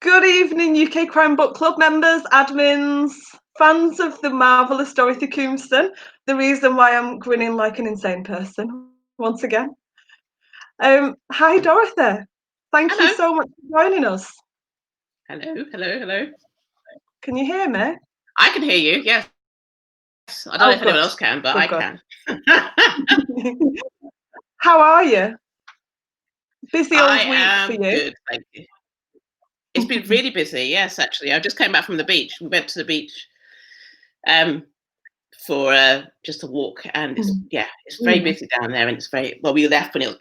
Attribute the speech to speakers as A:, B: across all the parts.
A: Good evening, UK Crime Book Club members, admins, fans of the marvellous Dorothy Koomson. The reason why I'm grinning like an insane person once again. Hi, Dorothy. Thank you
B: Hello.
A: so much for joining us.
B: Hello, hello, hello.
A: Can you hear me?
B: I can hear you, yes. I don't know
A: Oh,
B: if
A: good.
B: anyone else can, but
A: Good,
B: I
A: good.
B: can.
A: How are you? Busy
B: I
A: old week for
B: am
A: you.
B: good, thank you. It's been really busy, yes, actually. I just came back from the beach. We went to the beach um, for just a walk, and it's very
A: Yeah.
B: busy down there, and it's very well. We left when it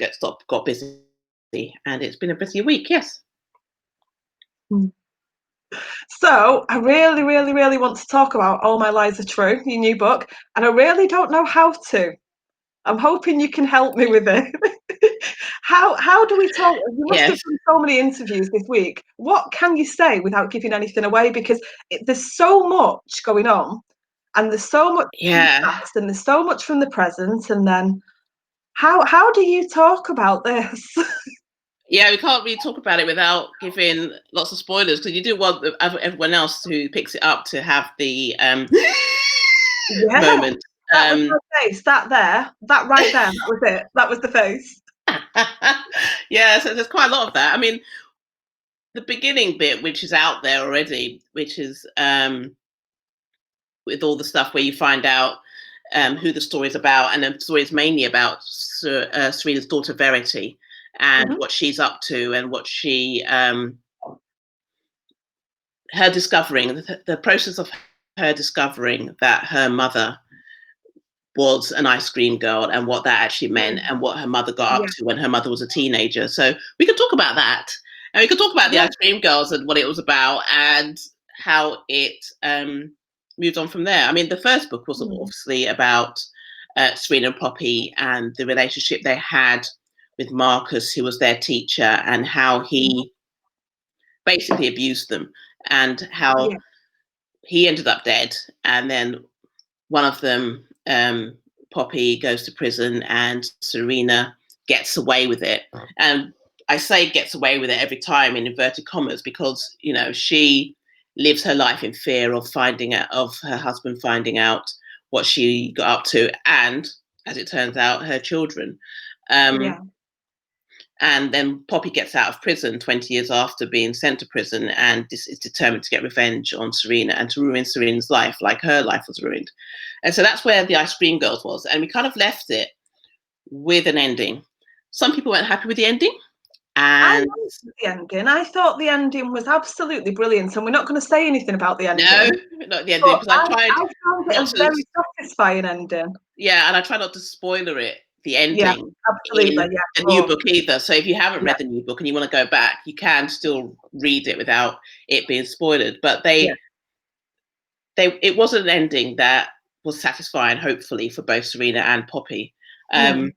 B: got busy, and it's been a busy week, yes.
A: So I really, really, really want to talk about All My Lies Are True, your new book, and I really don't know how to. I'm hoping you can help me with it. How do we talk? You must have
B: Yes,
A: done so many interviews this week. What can you say without giving anything away? Because there's so much going on, and there's so much from the
B: yeah.
A: past, and there's so much from the present, and then how do you talk about this?
B: Yeah, we can't really talk about it without giving lots of spoilers because you do want everyone else who picks it up to have the
A: Yeah,
B: moment.
A: that was my face. That there, that right there, that was it. That was the face.
B: Yeah, so there's quite a lot of that. I mean, the beginning bit, which is out there already, which is with all the stuff where you find out who the story is about, and the story is mainly about Serena's daughter Verity and
A: Mhm.
B: what she's up to and what she her discovering the process of her discovering that her mother was an ice cream girl and what that actually meant
A: Mm.
B: and what her mother got up
A: Yeah,
B: to when her mother was a teenager. So we could talk about that. And we could talk about the
A: yeah,
B: ice cream girls and what it was about and how it moved on from there. I mean, the first book was
A: mm,
B: obviously about Serena and Poppy and the relationship they had with Marcus, who was their teacher, and how
A: mhm,
B: he basically abused them and how
A: yeah,
B: he ended up dead. And then one of them, Poppy, goes to prison and Serena gets away with it. And I say gets away with it every time in inverted commas because, you know, she lives her life in fear of finding out, of her husband finding out what she got up to, and as it turns out, her children.
A: yeah,
B: Um, and then Poppy gets out of prison 20 years after being sent to prison and is determined to get revenge on Serena and to ruin Serena's life, like her life was ruined. And so that's where the Ice Cream Girls was. And we kind of left it with an ending. Some people weren't happy with the ending.
A: I
B: And
A: liked the ending. I thought the ending was absolutely brilliant, and we're not going to say anything about the
B: no,
A: ending,
B: not the ending,
A: but
B: because I tried
A: I found it
B: not
A: a
B: to,
A: very satisfying ending.
B: yeah, and I try not to spoiler it, the
A: Yeah,
B: ending
A: absolutely.
B: in
A: Yeah,
B: the new
A: cool.
B: book either. So if you haven't
A: Yeah,
B: read the new book and you want to go back, you can still read it without it being spoiled. But
A: yeah,
B: it was an ending that was satisfying, hopefully, for both Serena and Poppy.
A: mm,
B: Um,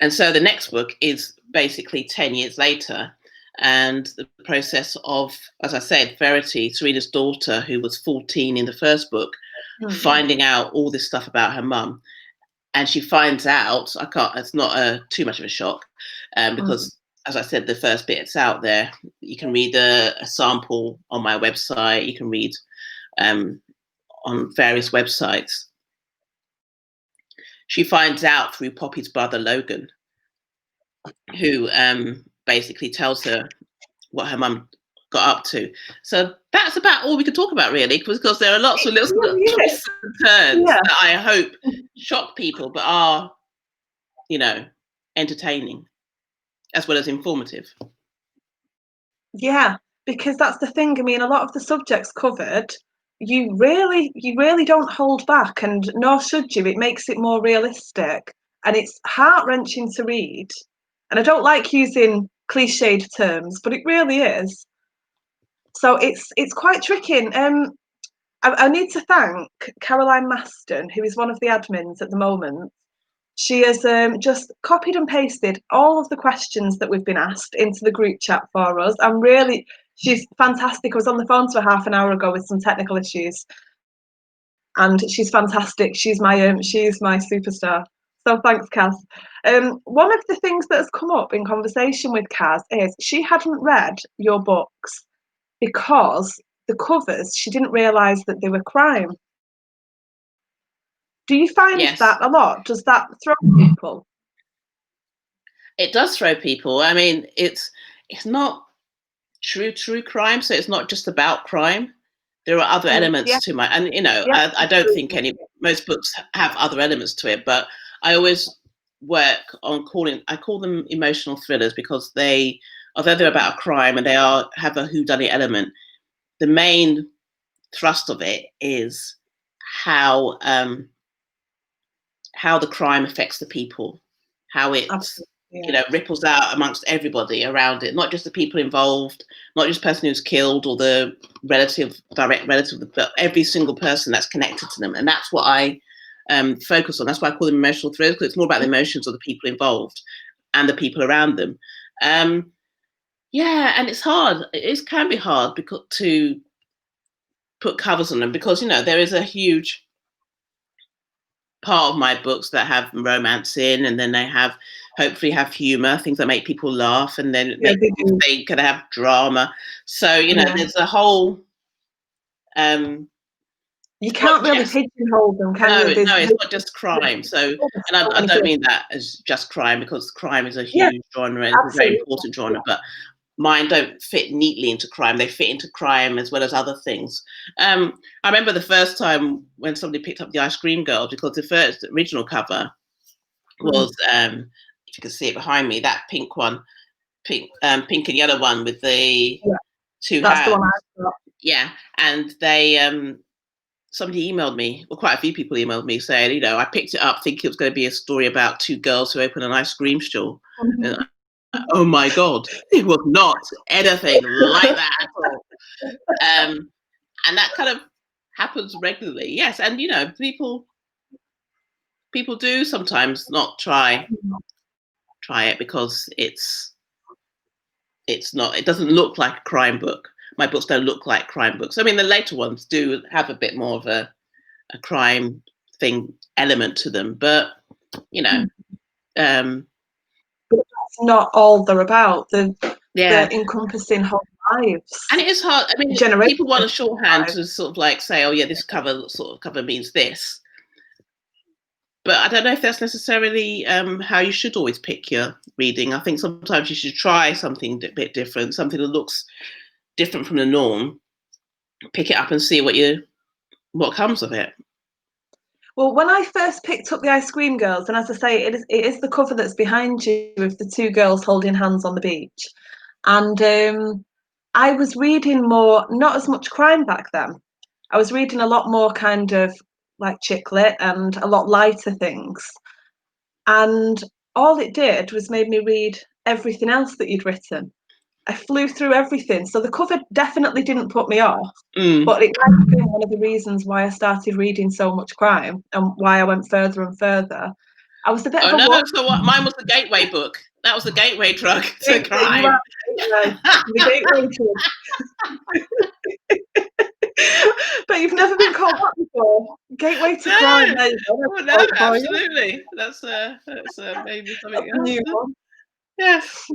B: and so the next book is basically 10 years later. And the process of, as I said, Verity, Serena's daughter, who was 14 in the first book,
A: mm,
B: finding out all this stuff about her mum. And she finds out, I can't, it's not too much of a shock
A: mm.
B: because, as I said, the first bit, it's out there. You can read a sample on my website. You can read um, on various websites. She finds out through Poppy's brother Logan, who basically tells her what her mum got up to. So that's about all we could talk about, really, because there are lots
A: It
B: of little
A: really is.
B: twists and turns
A: Yeah,
B: that I hope shock people, but are, you know, entertaining as well as informative.
A: yeah, because that's the thing. I mean, a lot of the subjects covered, you really don't hold back, and nor should you. It makes it more realistic, and it's heart-wrenching to read. And I don't like using cliched terms, but it really is. So it's quite tricky. I need to thank Caroline Maston, who is one of the admins at the moment. She has just copied and pasted all of the questions that we've been asked into the group chat for us. She's fantastic. I was on the phone to her half an hour ago with some technical issues, and she's fantastic. She's my superstar. So thanks, Kaz. One of the things that has come up in conversation with Kaz is she hadn't read your books because the covers, she didn't realise that they were crime. Do you find
B: Yes,
A: that a lot? Does that throw people?
B: it does throw people. I mean, it's not true crime, so it's not just about crime. There are other
A: Yeah,
B: elements to my, and
A: yeah,
B: I don't think any most books have other elements to it, but I always work on I call them emotional thrillers because although they're about a crime and have a whodunit element, the main thrust of it is how um, how the crime affects the people, how it's
A: absolutely. Yeah.
B: ripples out amongst everybody around it, not just the people involved, not just the person who's killed or the direct relative, but every single person that's connected to them. And that's what I focus on. That's why I call them emotional thrillers, because it's more about the emotions of the people involved and the people around them. Yeah, and it's hard. It can be hard because to put covers on them because there is a huge part of my books that have romance in, and then they hopefully have humor, things that make people laugh, and then
A: Yeah, they do.
B: they could have drama. So
A: Yeah.
B: there's a whole. Um,
A: You
B: it's not
A: can't really
B: just
A: pigeonhole them, can
B: no,
A: you?
B: no, it's not just crime. So, and
A: So
B: I
A: many
B: don't
A: things.
B: mean that as just crime because crime is a
A: Yeah,
B: huge genre and a very
A: absolutely.
B: important genre, but mine don't fit neatly into crime. They fit into crime as well as other things. I remember the first time when somebody picked up the Ice Cream Girl because the first original cover was if you can see it behind me, that pink one, pink and yellow one with the
A: Yeah,
B: two
A: that's the
B: hands.
A: one I've got.
B: Yeah, and they somebody emailed me, well, quite a few people emailed me saying, I picked it up thinking it was going to be a story about two girls who open an ice cream stall. And oh my god, it was not anything like that at all. And that kind of happens regularly. Yes, and people do sometimes not try it because it doesn't look like a crime book. My books don't look like crime books. I mean, the later ones do have a bit more of a crime thing element to them, but you know, um,
A: But that's not all they're about. They're
B: yeah.
A: encompassing whole
B: And
A: lives,
B: it is hard. I mean,
A: generations
B: people want a
A: of
B: shorthand
A: lives.
B: to sort of like say, "Oh, yeah, this cover means this," but I don't know if that's necessarily how you should always pick your reading. I think sometimes you should try something a bit different, something that looks different from the norm. Pick it up and see what comes of it.
A: Well, when I first picked up the Ice Cream Girls, and as I say, it is the cover that's behind you with the two girls holding hands on the beach. And I was reading more, not as much crime back then. I was reading a lot more kind of like chick lit and a lot lighter things. And all it did was made me read everything else that you'd written. I flew through everything. So the cover definitely didn't put me off,
B: Mm.
A: but it might have been one of the reasons why I started reading so much crime and why I went further and further. I was a bit of
B: Oh
A: a
B: no!
A: war.
B: So what? Mine was the gateway book. That was the gateway drug to
A: You are
B: crime.
A: the gateway to but you've never been called that before. Gateway to crime.
B: No,
A: There you go.
B: oh
A: That's
B: no,
A: a quote for you.
B: absolutely. That's maybe
A: That's
B: something
A: a
B: else.
A: new one.
B: Yes.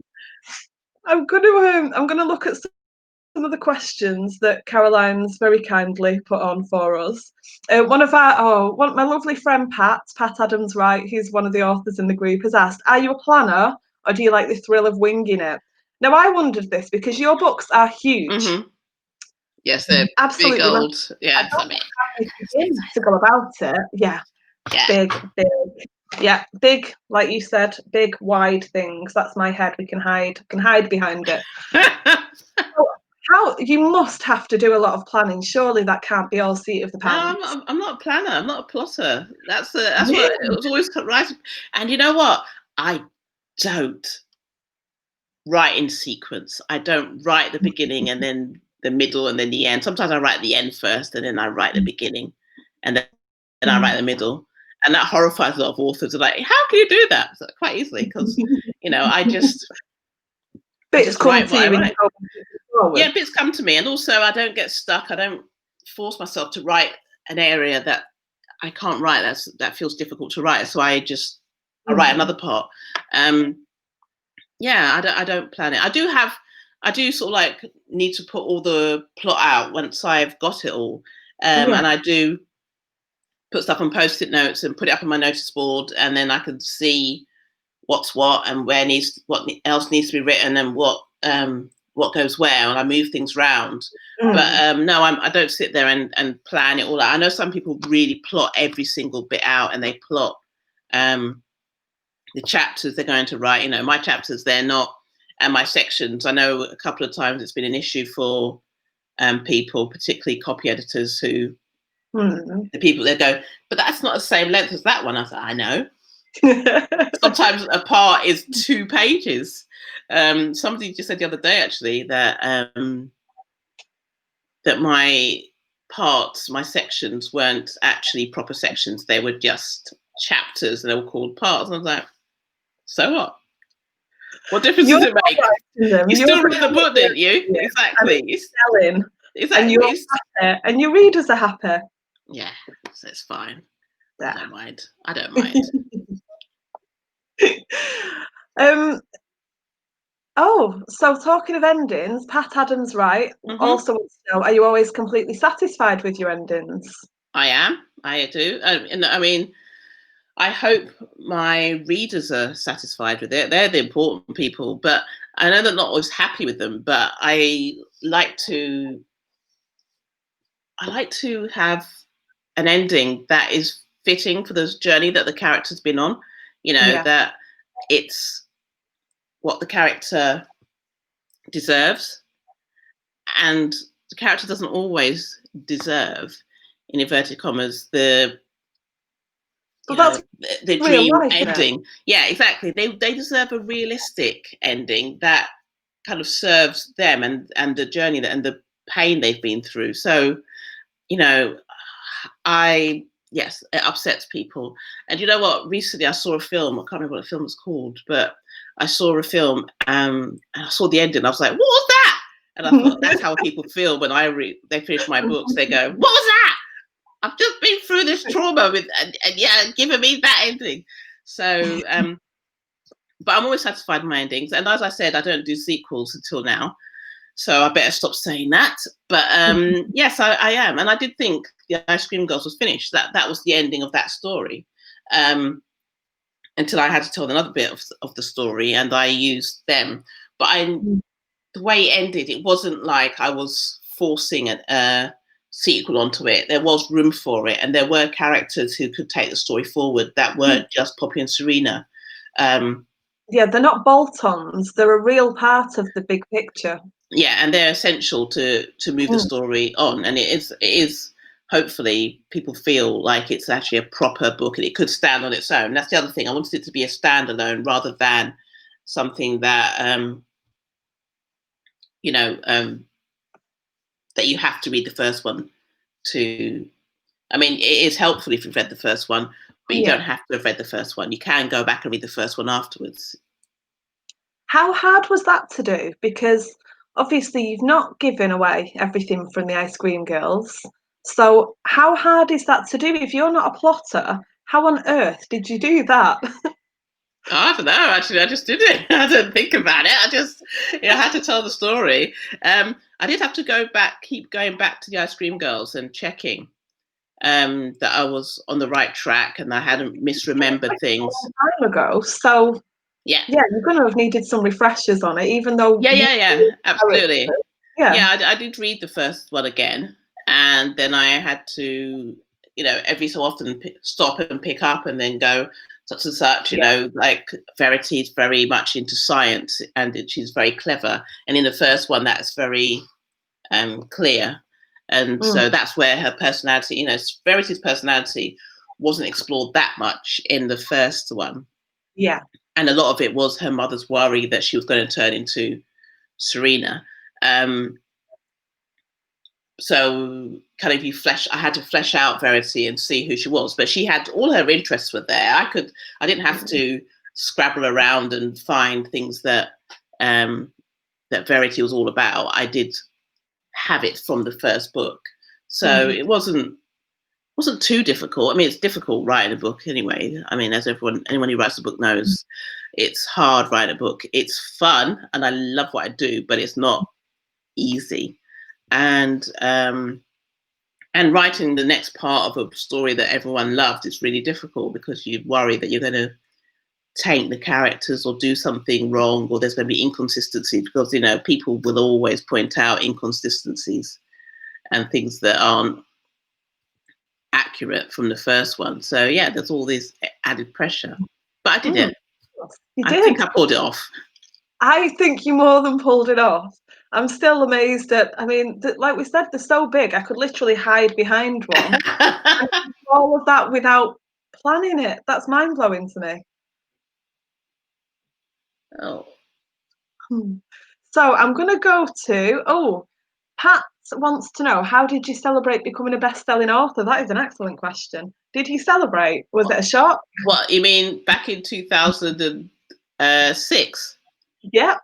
A: I'm gonna look at some of the questions that Caroline's very kindly put on for us. My lovely friend Pat Adams Wright, who's one of the authors in the group, has asked, "Are you a planner or do you like the thrill of winging it?" Now, I wondered this because your books are huge,
B: Mm-hmm. Yes, they're big
A: absolutely massive.
B: old.
A: I
B: Yes, I
A: don't
B: mean,
A: know how they begin to go about it. Yeah,
B: yeah.
A: big, big. Yeah, big, like you said, big, wide things. That's my head. We can hide behind it. So how you must have to do a lot of planning. Surely that can't be all seat of the
B: No,
A: pants.
B: I'm not a planner. I'm not a plotter. That's what it
A: Really?
B: was always right. And you know what? I don't write in sequence. I don't write the beginning and then the middle and then the end. Sometimes I write the end first and then I write the beginning and then I write the middle. And that horrifies a lot of authors. They're like, how can you do that? So quite easily because I
A: Bits
B: just
A: come
B: write
A: to
B: what I
A: you and you
B: write.
A: go forward.
B: Yeah, bits come to me, and also I don't get stuck. I don't force myself to write an area that I can't write. That feels difficult to write. So I just I'll write another part. Yeah, I don't plan it. I do sort of like need to put all the plot out once I've got it all.
A: Yeah.
B: And I do put stuff on post-it notes and put it up on my notice board, and then I can see what's what and what else needs to be written and what goes where, and I move things around. But no, I don't sit there and plan it all out. I know some people really plot every single bit out, and they plot the chapters they're going to write. You know, my chapters, they're not, and my sections. I know a couple of times it's been an issue for people, particularly copy editors, who the people that go, but that's not the same length as that one. I thought, I know. Sometimes a part is 2 pages. Somebody just said the other day, actually, that that my parts, my sections, weren't actually proper sections. They were just chapters, and they were called parts. And I was like, so what? What difference does it make? You still read the book, didn't you?
A: Yeah.
B: Exactly.
A: And it's selling.
B: Exactly.
A: And you're happy, and your readers are happy.
B: Yeah, so it's fine.
A: Yeah.
B: I don't mind. I don't mind.
A: Oh, so talking of endings, Pat Adams, right? Also wants to know, are you always completely satisfied with your endings?
B: I am. I do. And I mean, I hope my readers are satisfied with it. They're the important people, but I know they're not always happy with them. But I like to have an ending that is fitting for the journey that the character's been on. You know, that it's what the character deserves, and the character doesn't always deserve, in inverted commas, the dream ending. Yeah, exactly. They deserve a realistic ending that kind of serves them and the journey and the pain they've been through. So, you know, yes, it upsets people. And you know what? Recently, I saw a film. I can't remember what the film was called, but I saw a film and I saw the ending. I was like, "What was that?" And I thought that's how people feel when they finish my books. They go, "What was that? I've just been through this trauma with, and yeah, giving me that ending." So, but I'm always satisfied with my endings. And as I said, I don't do sequels until now. So I better stop saying that. But yes, I am. And I did think the Ice Cream Girls was finished. That was the ending of that story. Until I had to tell another bit of the story, and I used them. But the way it ended, it wasn't like I was forcing a sequel onto it. There was room for it, and there were characters who could take the story forward that weren't just Poppy and Serena.
A: Yeah, they're not bolt-ons. They're a real part of the big picture.
B: Yeah, and they're essential to move the story on. And it is hopefully people feel like it's actually a proper book and it could stand on its own. That's the other thing. I wanted it to be a standalone rather than something that that you have to read the first one to. I mean, it is helpful if you've read the first one, but you don't have to have read the first one. You can go back and read the first one afterwards.
A: How hard was that to do? Because obviously you've not given away everything from the Ice Cream Girls. So how hard is that to do? If you're not a plotter, how on earth did you do that?
B: I don't know. Actually, I just did it. I didn't think about it. I had to tell the story. I did have to keep going back to the Ice Cream Girls and checking that I was on the right track and I hadn't misremembered things.
A: A long time ago, so yeah, you're going to have needed some refreshers on it, even though
B: absolutely.
A: Yeah,
B: I did read the first one again, and then I had to, every so often stop and pick up and then go such and such. Like Verity is very much into science and she's very clever, and in the first one that's very clear. And so that's where her personality, Verity's personality wasn't explored that much in the first one.
A: Yeah.
B: And a lot of it was her mother's worry that she was going to turn into Serena. So kind of I had to flesh out Verity and see who she was, but she had all her interests were there. I didn't have to scrabble around and find things that that Verity was all about. I did have it from the first book. So it wasn't wasn't too difficult. I mean, it's difficult writing a book anyway. I mean, as anyone who writes a book knows, it's hard writing a book. It's fun, and I love what I do, but it's not easy. And writing the next part of a story that everyone loved is really difficult because you worry that you're going to taint the characters or do something wrong, or there's going to be inconsistency, because people will always point out inconsistencies and things that aren't accurate from the first one. So yeah, there's all this added pressure, but I did it.
A: You
B: I
A: did.
B: think I pulled it off.
A: I think you more than pulled it off. I'm still amazed at, I mean, like we said, they're so big, I could literally hide behind one. And all of that without planning it. That's mind-blowing to me.
B: Oh.
A: So I'm going to go to, Pat wants to know, how did you celebrate becoming a best-selling author? That is an excellent question. Did you celebrate? Was it a shock?
B: What, you mean back in 2006?
A: Yeah.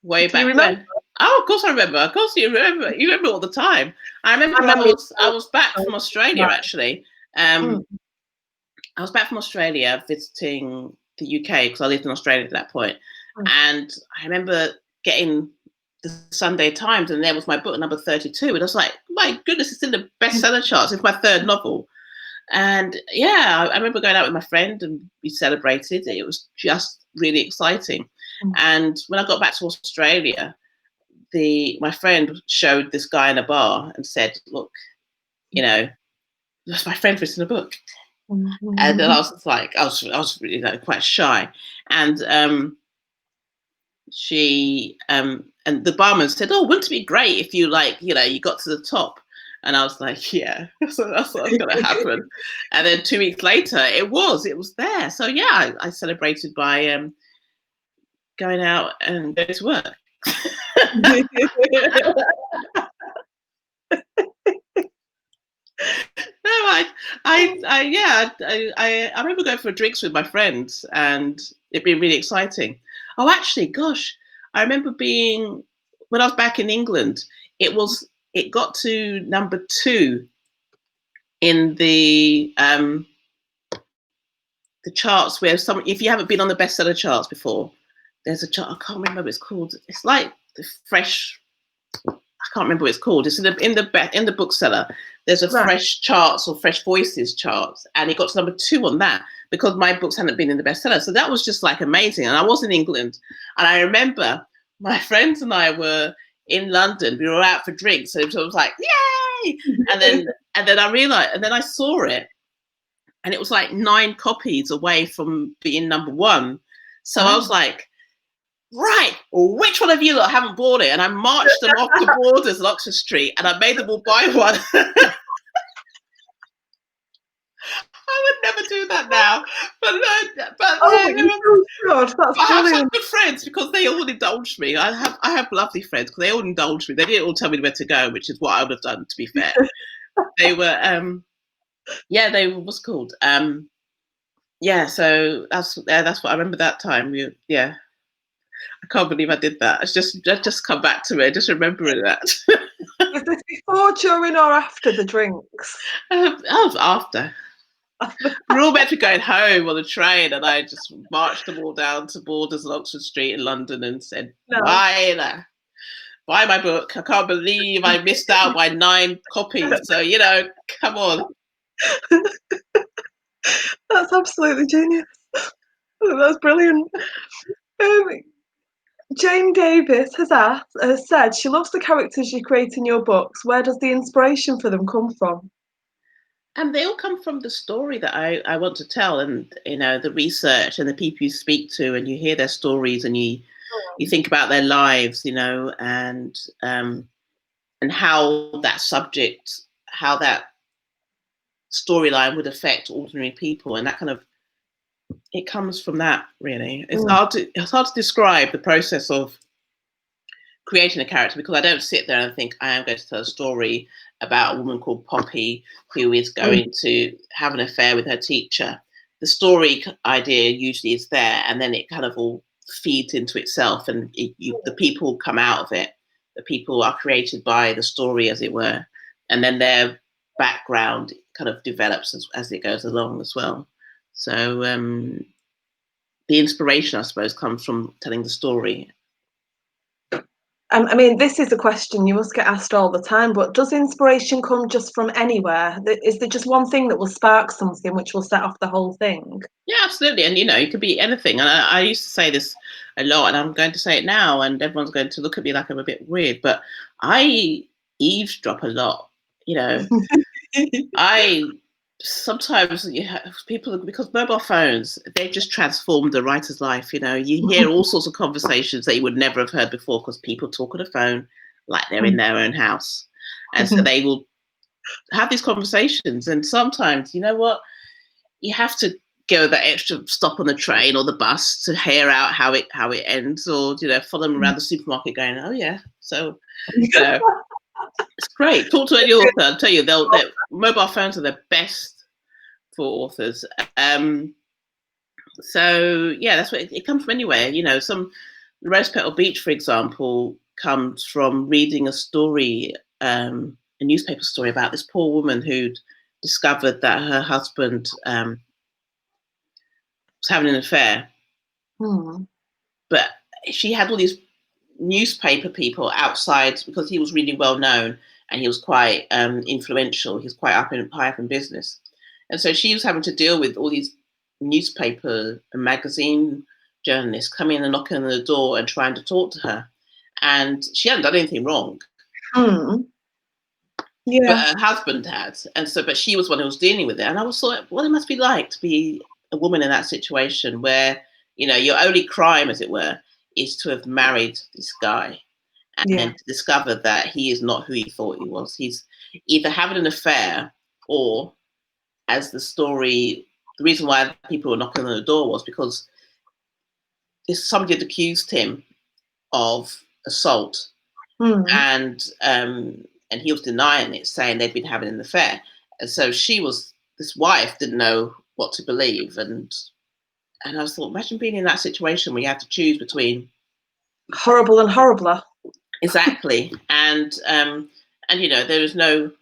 B: Way back when? Oh, of course I remember. Of course you remember. You remember all the time. I remember I was back from Australia, actually. I was back from Australia visiting the UK because I lived in Australia at that point. And I remember getting the Sunday Times, and there was my book number 32. And I was like, my goodness, it's in the bestseller charts. It's my third novel. And yeah, I remember going out with my friend and we celebrated. It was just really exciting. And when I got back to Australia, my friend showed this guy in a bar and said, look, my friend written a book. And then I was like, I was really quite shy. And she and the barman said, oh, wouldn't it be great if you you got to the top? And I was like, yeah, so that's what's going to happen. And then 2 weeks later, it was there. So yeah, I celebrated by going out and going to work. No, I remember going for drinks with my friends and it being really exciting. Oh, actually, gosh, I remember when I was back in England, it got to number 2 in the charts, where if you haven't been on the bestseller charts before, there's a chart. I can't remember what it's called. It's like the fresh. I can't remember what it's called. It's in the bookseller. There's a fresh charts or fresh voices charts, and it got to number 2 on that because my books hadn't been in the bestseller. So that was just like amazing. And I was in England, and I remember my friends and I were in London. We were out for drinks, so it was like yay! And then I realized, and then I saw it, and it was like 9 copies away from being number 1. So I was like, right, which one of you lot haven't bought it? And I marched them off the Borders at Oxford Street, and I made them all buy one. I would never do that now, but
A: God, that's
B: I have
A: brilliant.
B: some good friends because they all indulged me. I have lovely friends because they all indulged me. They didn't all tell me where to go, which is what I would have done, to be fair. They were they were, what's called yeah. So that's what I remember that time. Yeah. I can't believe I did that. It's just come back to me. Just remembering that.
A: Was this before, during, or after the drinks?
B: I was after. We were all meant to be going home on the train, and I just marched them all down to Borders and Oxford Street in London and said, buy my book. I can't believe I missed out by 9 copies. So, come on.
A: That's absolutely genius. That's brilliant. Jane Davis has said she loves the characters you create in your books. Where does the inspiration for them come from?
B: And they all come from the story that I want to tell, and the research and the people you speak to, and you hear their stories, and you think about their lives, and how that subject, how that storyline would affect ordinary people, and that kind of, it comes from that, really. It's hard to describe the process of creating a character, because I don't sit there and think I am going to tell a story about a woman called Poppy who is going to have an affair with her teacher. The story idea usually is there, and then it kind of all feeds into itself, and the people come out of it. The people are created by the story, as it were, and then they're background kind of develops as it goes along as well. So the inspiration, I suppose, comes from telling the story.
A: I mean, this is a question you must get asked all the time, but does inspiration come just from anywhere? Is there just one thing that will spark something which will set off the whole thing?
B: Yeah, absolutely. And, it could be anything. And I used to say this a lot, and I'm going to say it now, and everyone's going to look at me like I'm a bit weird, but I eavesdrop a lot. I sometimes people, because mobile phones, they've just transformed the writer's life. You hear all sorts of conversations that you would never have heard before because people talk on the phone like they're in their own house. And so they will have these conversations. And sometimes, you know what? You have to go that extra stop on the train or the bus to hear out how it ends, or follow them around the supermarket going, oh yeah, so it's great. Talk to any author. I'll tell you, mobile phones are the best for authors. So yeah, that's what it comes from anywhere. Some Rose Petal Beach, for example, comes from reading a story, a newspaper story about this poor woman who'd discovered that her husband was having an affair. But she had all these newspaper people outside because he was really well known and he was quite influential. He was quite high up in business. And so she was having to deal with all these newspaper and magazine journalists coming and knocking on the door and trying to talk to her. And she hadn't done anything wrong.
A: Yeah.
B: But her husband had. And so, but she was one who was dealing with it. And I was thought, what it must be like to be a woman in that situation where, your only crime, as it were, is to have married this guy and then to discover that he is not who he thought he was. He's either having an affair or, as the reason why people were knocking on the door was because somebody had accused him of assault and he was denying it, saying they'd been having an affair. And so this wife didn't know what to believe. And I was thought, imagine being in that situation where you have to choose between
A: horrible and horribler.
B: Exactly. And there is no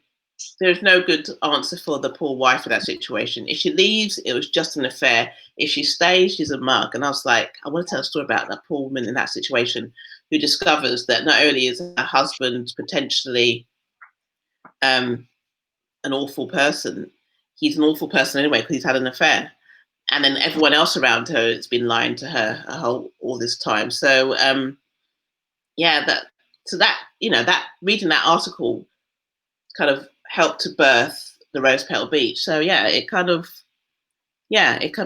B: good answer for the poor wife in that situation. If she leaves, it was just an affair. If she stays, she's a mug. And I was like, I want to tell a story about that poor woman in that situation who discovers that not only is her husband potentially an awful person, he's an awful person anyway because he's had an affair. And then everyone else around her has been lying to her all this time. So that reading that article kind of helped to birth the Rose Petal Beach. So yeah, it can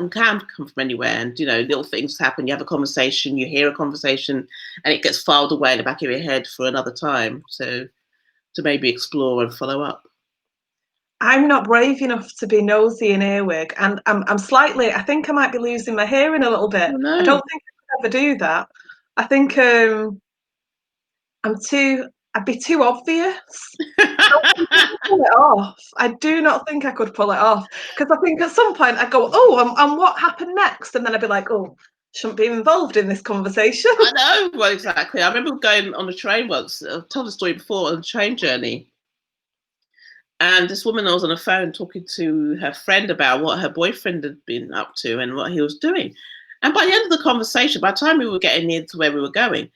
B: come from anywhere. And little things happen. You have a conversation, you hear a conversation, and it gets filed away in the back of your head for another time. So to maybe explore and follow up.
A: I'm not brave enough to be nosy in earwig, and I'm slightly. I think I might be losing my hearing a little bit.
B: Oh, no.
A: I don't think I could ever do that. I think I'd be too obvious. I don't think I could pull it off. I do not think I could pull it off because I think at some point I'd go, oh, and what happened next? And then I'd be like, oh, shouldn't be involved in this conversation.
B: I know, well, exactly. I remember going on a train once. I've told the story before on a train journey. And this woman was on the phone talking to her friend about what her boyfriend had been up to and what he was doing. And by the end of the conversation, by the time we were getting near to where we were going,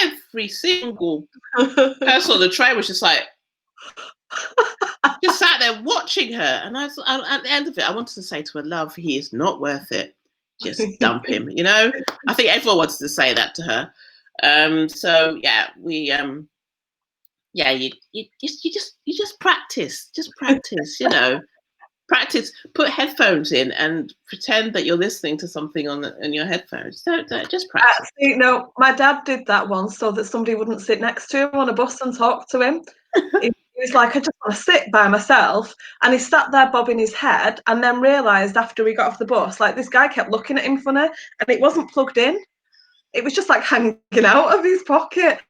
B: every single person on the train was just like, just sat there watching her. And at the end of it, I wanted to say to her, love, he is not worth it. Just dump him, I think everyone wanted to say that to her. So yeah, we you just practice, practice, put headphones in and pretend that you're listening to something in your headphones. Don't just practice.
A: No, my dad did that once so that somebody wouldn't sit next to him on a bus and talk to him. He was like, I just want to sit by myself. And he sat there bobbing his head and then realised after we got off the bus, like this guy kept looking at him funny and it wasn't plugged in. It was just like hanging out of his pocket.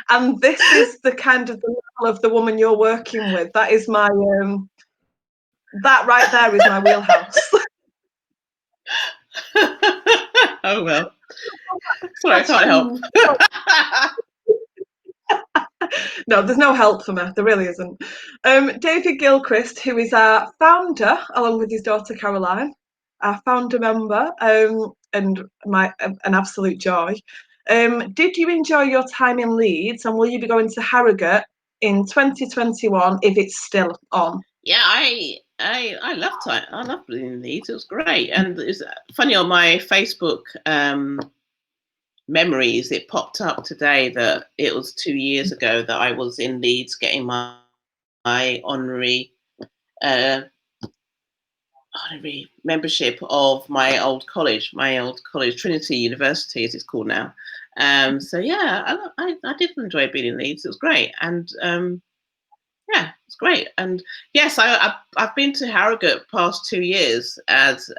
A: And this is the kind of the level of the woman you're working with. That is my, that right there is my wheelhouse.
B: Oh, well. Sorry, I can't help.
A: No, there's no help for me. There really isn't. David Gilchrist, who is our founder, along with his daughter Caroline, our founder member, and an absolute joy. Did you enjoy your time in Leeds, and will you be going to Harrogate in 2021 if it's still on?
B: Yeah, I loved it. I loved being in Leeds. It was great, and it's funny on my Facebook memories. It popped up today that it was 2 years ago that I was in Leeds getting my honorary membership of my old college, Trinity University, as it's called now. So yeah, I did enjoy being in Leeds. It was great, and yeah, it's great. And yes, I've been to Harrogate past 2 years as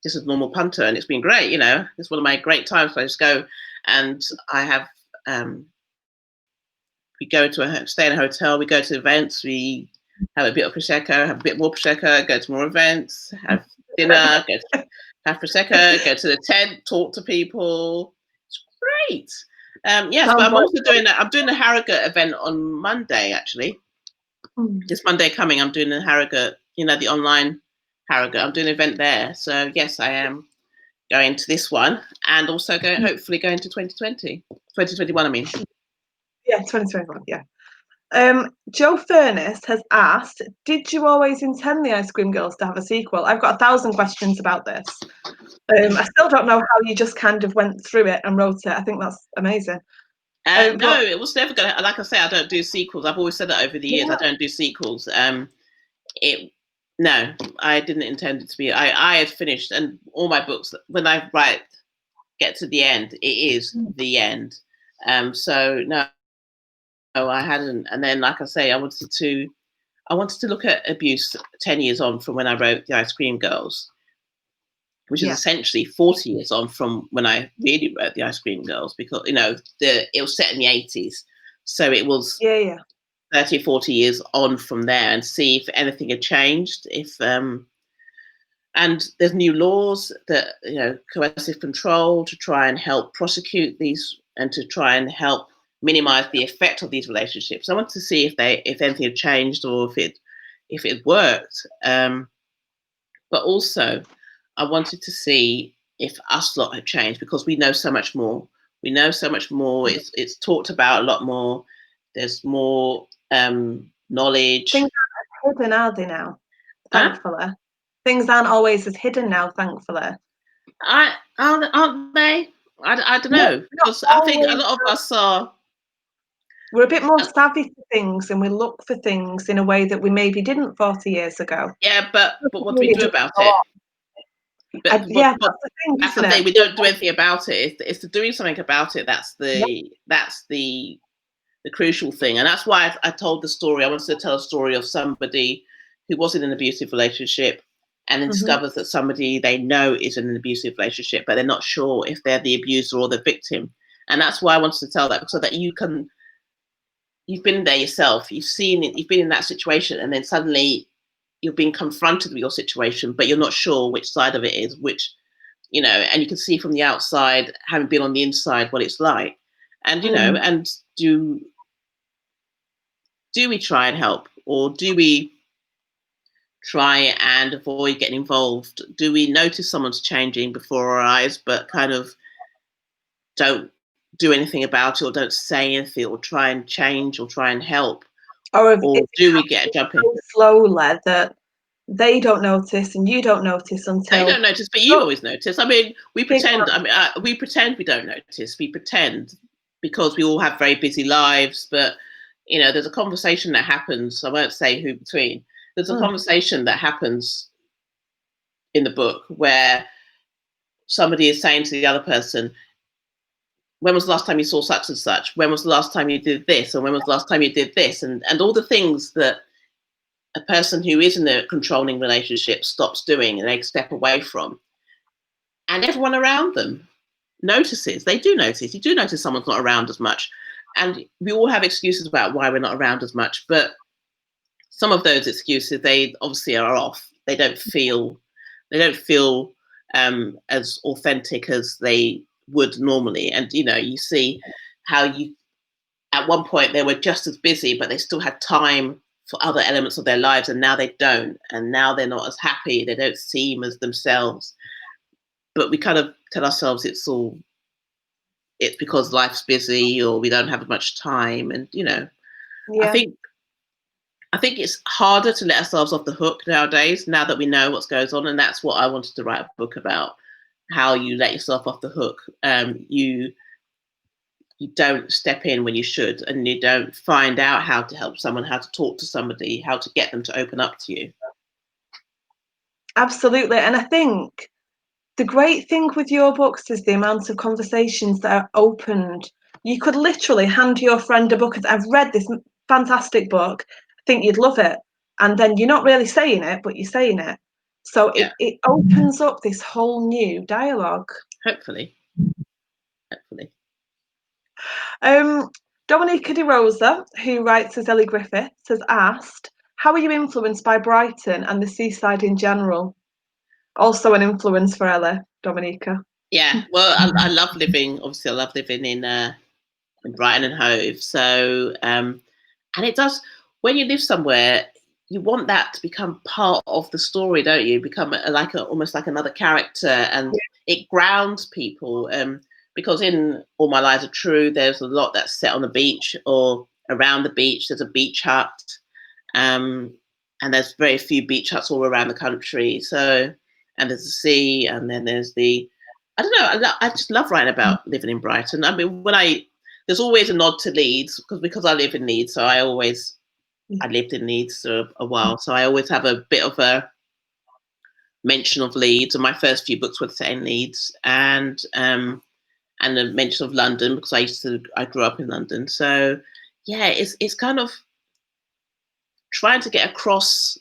B: just a normal punter, and it's been great. You know, it's one of my great times. I just go, and I have we go to stay in a hotel. We go to events. We have a bit of prosecco, have a bit more prosecco, go to more events, have dinner, have prosecco, go to the tent, talk to people. It's great. Yes,
A: Sounds
B: but I'm
A: like
B: also doing I'm doing a Harrogate event on Monday, actually. This Monday coming, I'm doing a Harrogate, the online Harrogate. I'm doing an event there. So yes, I am going to this one, and also hopefully going to 2021, I mean.
A: Yeah, 2021, yeah. Joe Furness has asked, did you always intend the Ice Cream Girls to have a sequel? I've got 1,000 questions about this. I still don't know how you just kind of went through it and wrote it. I think that's amazing.
B: No, it was never going to, like I say, I don't do sequels. I've always said that over the years. I don't do sequels. No, I didn't intend it to be. I had finished, and all my books, when I get to the end, it is the end. So no, I hadn't. And then, like I say, I wanted to look at abuse 10 years on from when I wrote The Ice Cream Girls, which is essentially 40 years on from when I really wrote The Ice Cream Girls, because it was set in the 80s, so it was 30 or 40 years on from there, and see if anything had changed. And there's new laws that coercive control to try and help prosecute these and to try and help minimize the effect of these relationships. I wanted to see if anything had changed or if it worked. But also, I wanted to see if us lot had changed, because we know so much more. We know so much more. It's talked about a lot more. There's more knowledge.
A: Things aren't as hidden, are they now? Thankfully. Things aren't always as hidden now, thankfully.
B: Aren't they? I don't know. Because I think a lot of us are.
A: We're a bit more savvy to things, and we look for things in a way that we maybe didn't 40 years ago.
B: Yeah, but what do we do about it?
A: That's the thing,
B: that's the thing. We don't do anything about it. It's the doing something about it. That's the crucial thing. And that's why I told the story. I wanted to tell a story of somebody who was in an abusive relationship and then discovers that somebody they know is in an abusive relationship, but they're not sure if they're the abuser or the victim. And that's why I wanted to tell that, so that you've been there yourself, you've seen it, you've been in that situation, and then suddenly you're being confronted with your situation, but you're not sure which side of it is, and you can see from the outside, having been on the inside, what it's like. And, and do we try and help, or do we try and avoid getting involved? Do we notice someone's changing before our eyes, but kind of don't do anything about it, or don't say anything, or try and change, or try and help? Or do we get jumping
A: so slowly that they don't notice and you don't notice until
B: they don't notice, but you always notice? I mean, we pretend. We pretend we don't notice. We pretend because we all have very busy lives. But there's a conversation that happens. I won't say who between. There's a conversation that happens in the book where somebody is saying to the other person, when was the last time you saw such and such? When was the last time you did this? And when was the last time you did this? And all the things that a person who is in a controlling relationship stops doing and they step away from. And everyone around them notices. They do notice. You do notice someone's not around as much. And we all have excuses about why we're not around as much. But some of those excuses, they obviously are off. They don't feel as authentic as they would normally. And you see how at one point they were just as busy, but they still had time for other elements of their lives, and now they don't, and now they're not as happy. They don't seem as themselves. But we kind of tell ourselves it's because life's busy or we don't have as much time, and I
A: Yeah.
B: think I think it's harder to let ourselves off the hook nowadays. Now that we know what's goes on, and that's what I wanted to write a book about: how you let yourself off the hook. You don't step in when you should, and you don't find out how to help someone, how to talk to somebody, how to get them to open up to you.
A: Absolutely. And I think the great thing with your books is the amount of conversations that are opened. You could literally hand your friend a book and I've read this fantastic book, I think you'd love it. And then you're not really saying it, but you're saying it. So
B: Yeah,
A: it opens up this whole new dialogue.
B: hopefully.
A: Um, Dominica De Rosa, who writes as Ellie Griffiths, has asked, how are you influenced by Brighton and the seaside in general? Also an influence for Ellie, Dominica.
B: Yeah, well, I love living. Obviously, I love living in Brighton and Hove. So, and it does, when you live somewhere, you want that to become part of the story, don't you? Become almost like another character, and it grounds people. Because in All My Lives Are True, there's a lot that's set on the beach or around the beach. There's a beach hut, and there's very few beach huts all around the country. So, and there's the sea, and then there's the, I don't know. I just love writing about living in Brighton. I mean, there's always a nod to Leeds because I live in Leeds, so I lived in Leeds for a while, so I always have a bit of a mention of Leeds. And my first few books were set in Leeds, and a mention of London because I grew up in London. So yeah, it's kind of trying to get across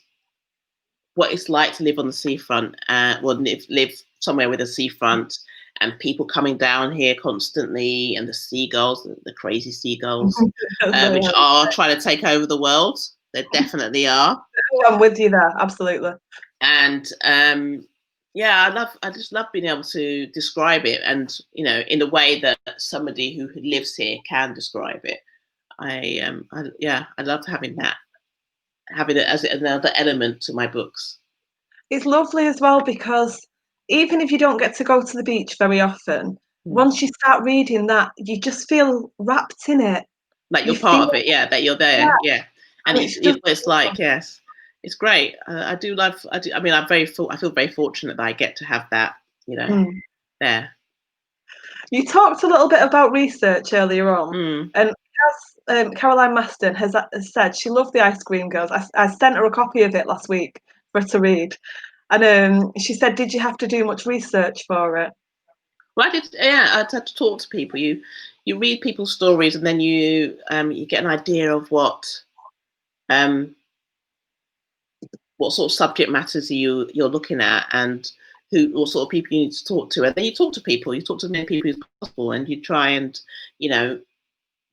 B: what it's like to live on the seafront, live somewhere with a seafront, and people coming down here constantly, and the seagulls, the crazy seagulls, which are trying to take over the world. They definitely are.
A: I'm with you there, absolutely.
B: And yeah, I just love being able to describe it, and in a way that somebody who lives here can describe it. I love having it as another element to my books.
A: It's lovely as well because even if you don't get to go to the beach very often, once you start reading that, you just feel wrapped in it.
B: Like
A: You
B: you're part
A: feel,
B: of it, yeah, that you're there, yeah. And
A: and it's just
B: it's like, yes, it's great. I do love. I mean, I feel very fortunate that I get to have that, there.
A: You talked a little bit about research earlier on,
B: Mm.
A: and as Caroline Maston has said, she loved the Ice Cream Girls. I sent her a copy of it last week for her to read, and she said, "Did you have to do much research for it?"
B: Well, I did. Yeah, I had to talk to people. You read people's stories, and then you get an idea of what sort of subject matters you're looking at, and what sort of people you need to talk to. And then you talk to people. You talk to as many people as possible, and you try and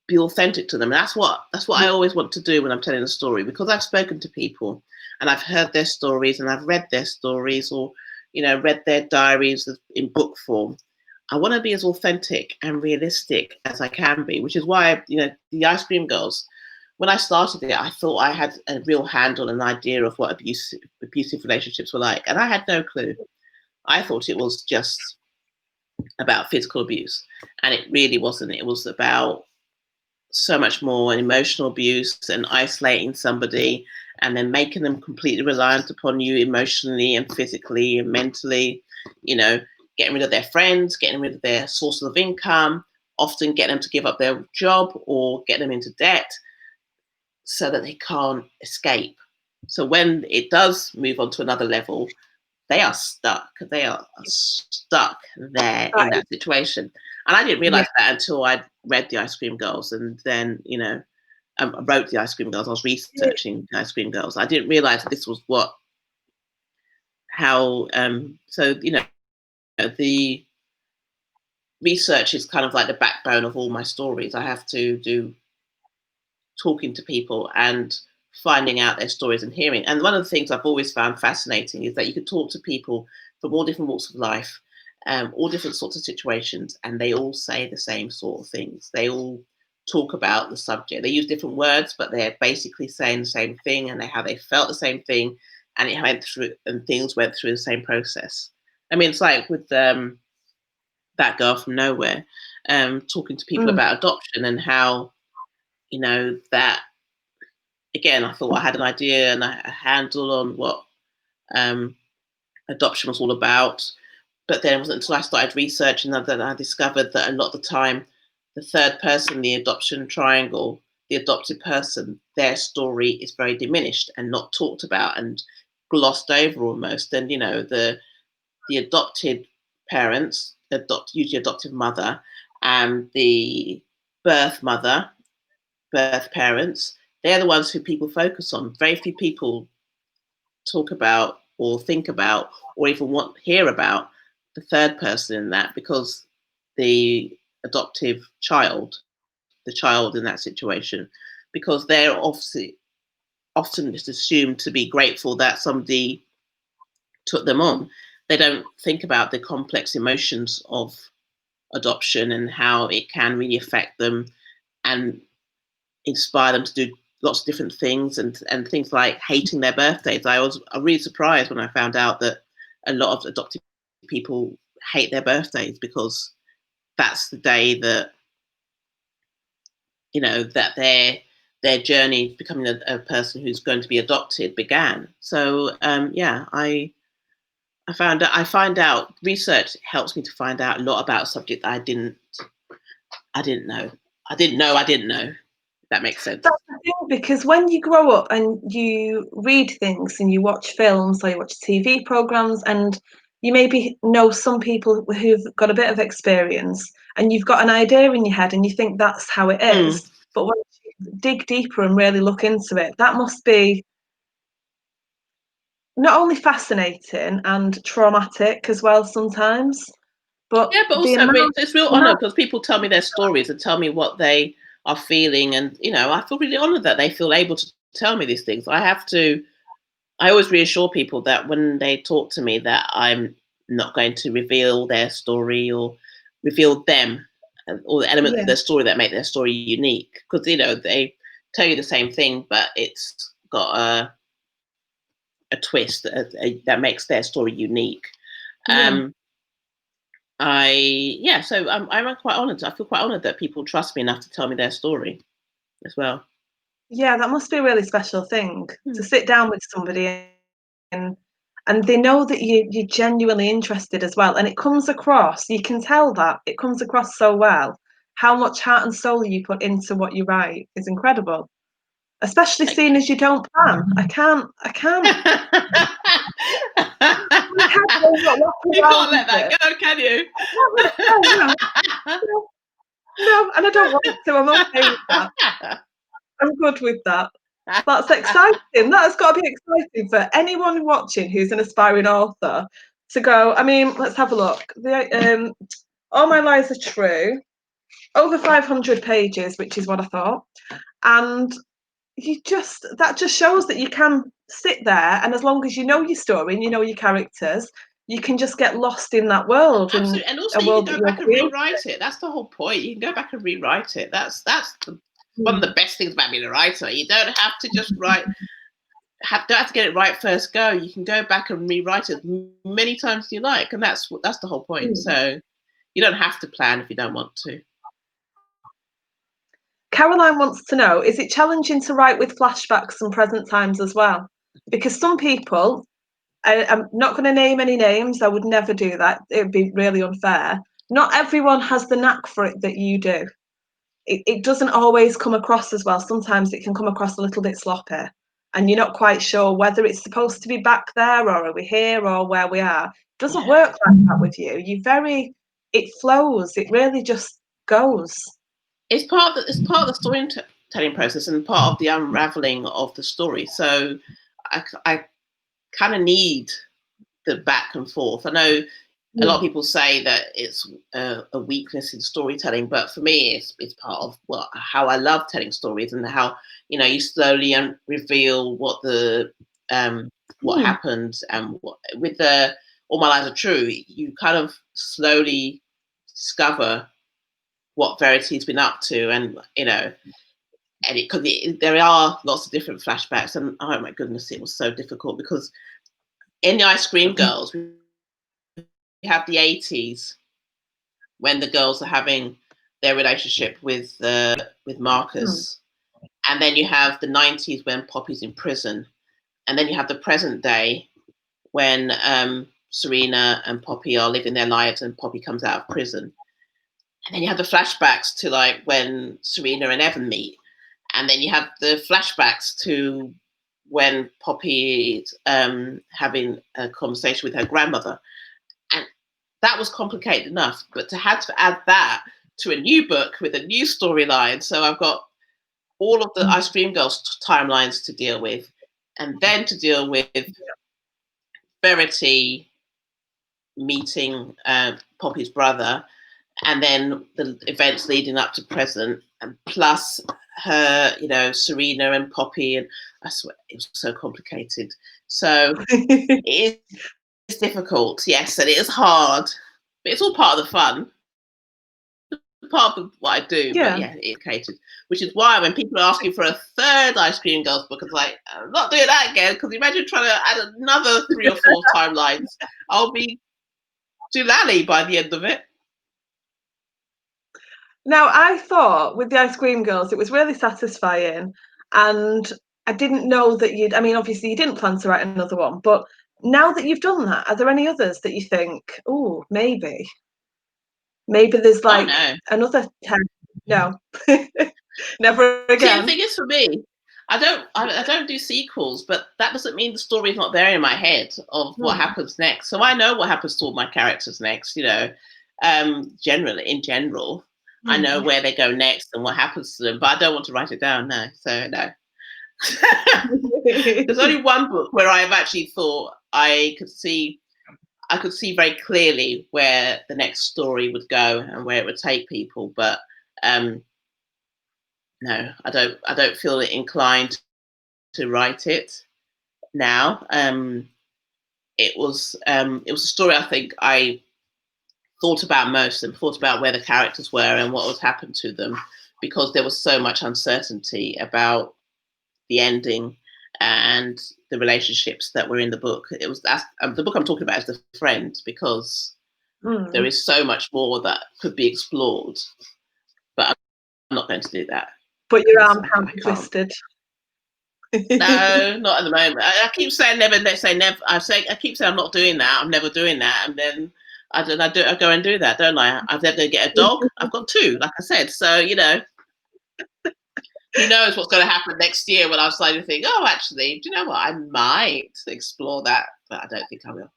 B: be authentic to them. That's what I always want to do when I'm telling a story, because I've spoken to people and I've heard their stories and I've read their stories, or read their diaries in book form. I want to be as authentic and realistic as I can be, which is why the Ice Cream Girls, when I started it, I thought I had a real handle and an idea of what abusive relationships were like, and I had no clue. I thought it was just about physical abuse, and it really wasn't. It was about so much more, emotional abuse and isolating somebody, and then making them completely reliant upon you emotionally and physically and mentally, getting rid of their friends, getting rid of their sources of income, often getting them to give up their job or get them into debt so that they can't escape. So when it does move on to another level, they are stuck. They are stuck there in that situation. And I didn't realize that until I read The Ice Cream Girls, and then, I wrote The Ice Cream Girls. I was researching The Ice Cream Girls. I didn't realize that this was so, the research is kind of like the backbone of all my stories. I have to do talking to people and finding out their stories and hearing. And one of the things I've always found fascinating is that you can talk to people from all different walks of life, all different sorts of situations, and they all say the same sort of things. They all talk about the subject. They use different words, but they're basically saying the same thing, and how they felt the same thing, and it went through, and things went through the same process. I mean, it's like with that girl from nowhere, talking to people about adoption and how, that again, I thought I had an idea and a handle on what adoption was all about. But then it wasn't until I started researching that I discovered that a lot of the time, the third person, the adoption triangle, the adopted person, their story is very diminished and not talked about and glossed over almost. And, the adopted parents, usually adoptive mother, and the birth mother, birth parents, they're the ones who people focus on. Very few people talk about or think about or even want to hear about the third person in that, because the adoptive child, the child in that situation, because they're obviously often just assumed to be grateful that somebody took them on. They don't think about the complex emotions of adoption and how it can really affect them and inspire them to do lots of different things, and things like hating their birthdays. I was really surprised when I found out that a lot of adopted people hate their birthdays because that's the day that that their journey becoming a person who's going to be adopted began. So yeah, I find out research helps me to find out a lot about a subject that I didn't know. I didn't know. If that makes sense.
A: That's the thing, because when you grow up and you read things and you watch films or you watch TV programs, and you maybe know some people who've got a bit of experience, and you've got an idea in your head and you think that's how it is. But when you dig deeper and really look into it, that must be not only fascinating and traumatic as well sometimes, but
B: Yeah, but
A: the
B: also
A: amount,
B: it's real honour because people tell me their stories and tell me what they are feeling, and I feel really honoured that they feel able to tell me these things. I always reassure people that when they talk to me that I'm not going to reveal their story or reveal them or the elements of
A: yeah,
B: their story that make their story unique, because they tell you the same thing, but it's got a twist that makes their story unique.
A: yeah.
B: So I'm quite honoured. I feel quite honoured that people trust me enough to tell me their story as well.
A: Yeah, that must be a really special thing
B: Hmm.
A: to sit down with somebody and they know that you're genuinely interested as well. And it comes across, you can tell that it comes across so well. How much heart and soul you put into what you write is incredible. Especially
B: Thank
A: seeing
B: you.
A: as you don't plan. My head will not wrap
B: You can't
A: around
B: let that
A: it.
B: go, can you?
A: I can't let it go, no, no, no, and I don't want to. I'm okay with that. I'm good with that. That's exciting. That has got to be exciting for anyone watching who's an aspiring author to go. I mean, let's have a look. All My Lies Are True, over 500 pages, which is what I thought. And that just shows that you can sit there, and as long as you know your story and you know your characters, you can just get lost in that world, in
B: Absolutely, and also
A: a
B: you can
A: world that
B: go
A: you're
B: back and
A: creating.
B: rewrite it. That's the whole point. You can go back and rewrite it. One of
A: Mm.
B: the best things about being a writer. You don't have to just write. Don't have to get it right first go. You can go back and rewrite it many times as you like, and that's the whole point.
A: Mm.
B: So you don't have to plan if you don't want to.
A: Caroline wants to know, is it challenging to write with flashbacks and present times as well? Because some people, I'm not going to name any names, I would never do that. It would be really unfair. Not everyone has the knack for it that you do. It doesn't always come across as well. Sometimes it can come across a little bit sloppy, and you're not quite sure whether it's supposed to be back there or are we here or where we are. It doesn't
B: Yeah.
A: work like that with you. It flows. It really just goes.
B: It's part of the storytelling process and part of the unraveling of the story. So I kind of need the back and forth. I know a lot of
A: Mm.
B: people say that it's a weakness in storytelling, but for me, it's part of how I love telling stories, and how you slowly reveal what
A: Mm.
B: happened, and with the All My Lies Are True, you kind of slowly discover what Verity's been up to, and and because there are lots of different flashbacks, and oh my goodness, it was so difficult because in the Ice Cream Girls, we have the 80s when the girls are having their relationship with
A: Mm.
B: Marcus, and then you have the 90s when Poppy's in prison, and then you have the present day when Serena and Poppy are living their lives and Poppy comes out of prison. And then you have the flashbacks to like when Serena and Evan meet. And then you have the flashbacks to when Poppy is having a conversation with her grandmother. And that was complicated enough, but to have to add that to a new book with a new storyline. So I've got all of the Ice Cream Girls timelines to deal with, and then to deal with Verity meeting Poppy's brother, and then the events leading up to present, and plus her, Serena and Poppy, and I swear it was so complicated. So it is difficult, yes, and it is hard, but it's all part of the fun, part of what I do. But
A: Yeah.
B: yeah, it's complicated, which is why when people are asking for a third Ice Cream Girls book, it's like, I'm not doing that again, because imagine trying to add another 3 or 4 timelines. I'll be Doolally by the end of it.
A: Now, I thought with the Ice Cream Girls, it was really satisfying, and I didn't know that I mean, obviously, you didn't plan to write another one, but now that you've done that, are there any others that you think, oh, maybe there's
B: Oh
A: like
B: no.
A: another 10? No, never
B: See, the
A: again.
B: thing is, for me, I don't do sequels, but that doesn't mean the story's not there in my head of what
A: Hmm.
B: happens next. So I know what happens to all my characters next. Generally, in general, I know where they go next and what happens to them, but I don't want to write it down. No, so no. There's only one book where I've actually thought I could see very clearly where the next story would go and where it would take people, but no, I don't feel inclined to write it now. It was a story I think I thought about most, and thought about where the characters were and what would happen to them, because there was so much uncertainty about the ending and the relationships that were in the book. The book I'm talking about is The Friend, because there is so much more that could be explored, but I'm not going to do that.
A: But your arm
B: I
A: can't be
B: can't.
A: twisted.
B: No, not at the moment. I keep saying never. Let's say never. I keep saying I'm not doing that. I'm never doing that, and then I go and do that, don't I? I'm never going to get a dog. I've got 2, like I said. So who knows what's going to happen next year when I'm starting to think, oh, actually, do you know what? I might explore that, but I don't think I will.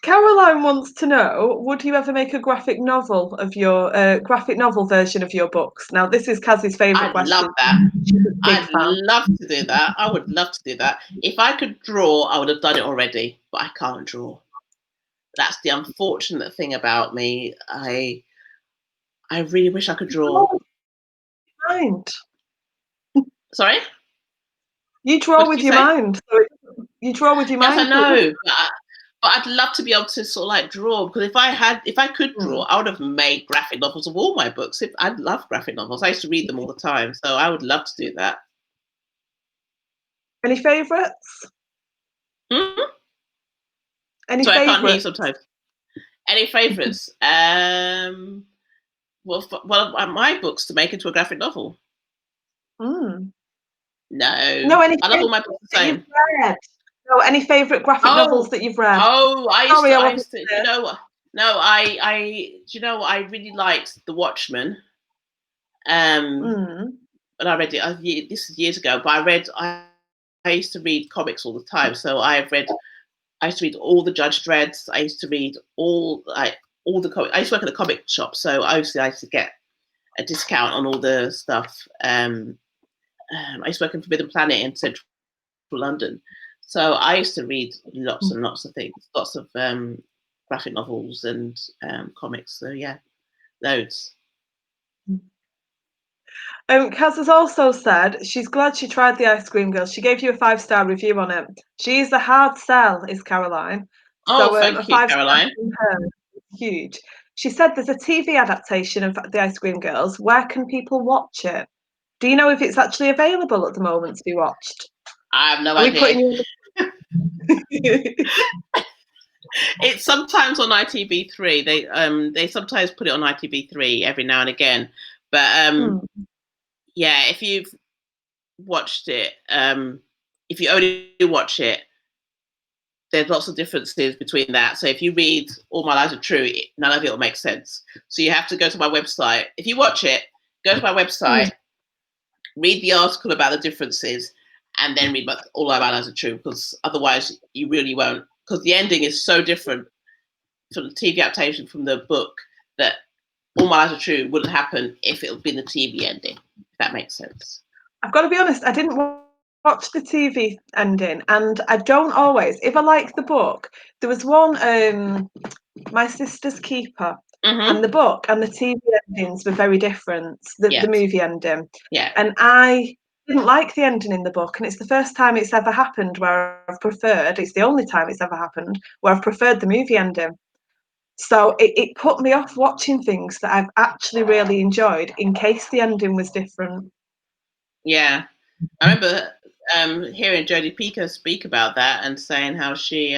A: Caroline wants to know, would you ever make a graphic novel of your graphic novel version of your books? Now, this is Kaz's favourite
B: I'd love
A: question.
B: that.
A: She's a big
B: I'd
A: fan.
B: love to do that. I would love to do that. If I could draw, I would have done it already, but I can't draw. That's the unfortunate thing about me. I really wish I could draw.
A: Mind.
B: Sorry?
A: You draw
B: What did
A: with
B: you
A: your
B: say?
A: mind. So you draw with your
B: Yes, I
A: mind.
B: know. But I'd love to be able to sort of like draw, because if I could draw, I would have made graphic novels of all my books. I'd love graphic novels. I used to read them all the time, so I would love to do that.
A: Any favourites?
B: Hmm?
A: Any
B: Sorry, I can't hear you
A: favourites?
B: sometimes. Any favourites? My books to make into a graphic novel.
A: Mm.
B: No,
A: No, any
B: I love all my books the
A: that you've
B: same.
A: read? No, any favourite graphic novels
B: Oh,
A: that you've read? Sorry, I
B: I
A: wasn't
B: used to. You
A: clear.
B: know what? No, do you know what? I really liked The Watchmen.
A: Mm.
B: And I read it. This is years ago, but I used to read comics all the time. So I used to read all the Judge Dredds. I used to read all the comics. I used to work at a comic shop, so obviously I used to get a discount on all the stuff. I used to work in Forbidden Planet in Central London, so I used to read lots and lots of things, lots of graphic novels and comics. So yeah, loads.
A: Kaz has also said she's glad she tried the Ice Cream Girls. She gave you a 5-star review on it. She is a hard sell, is Caroline.
B: Oh,
A: So a
B: thank you,
A: 5-star
B: Caroline.
A: from her, huge. She said there's a TV adaptation of The Ice Cream Girls. Where can people watch it? Do you know if it's actually available at the moment to be watched?
B: I have no
A: Are we
B: idea.
A: putting you on the...
B: It's sometimes on ITV3. They sometimes put it on ITV3 every now and again. But yeah, if you've watched it, if you only watch it, there's lots of differences between that. So if you read All My Lies Are True, none of it will make sense. So you have to go to my website. If you watch it, go to my website, read the article about the differences, and then read All My Lies Are True, because otherwise you really won't. Because the ending is so different from the TV adaptation from the book that All My Lies Are True wouldn't happen if it had been the TV ending, if that makes sense.
A: I've got to be honest, I didn't watch the TV ending, and I don't always. If I like the book, there was one, My Sister's Keeper, and the book and the TV endings were very different. The movie ending, and I didn't like the ending in the book, and it's the first time it's ever happened where I've preferred. It's the only time it's ever happened where I've preferred the movie ending. So it put me off watching things that I've actually really enjoyed in case the ending was different.
B: Yeah, I remember hearing Jodie Picoult speak about that and saying how she'd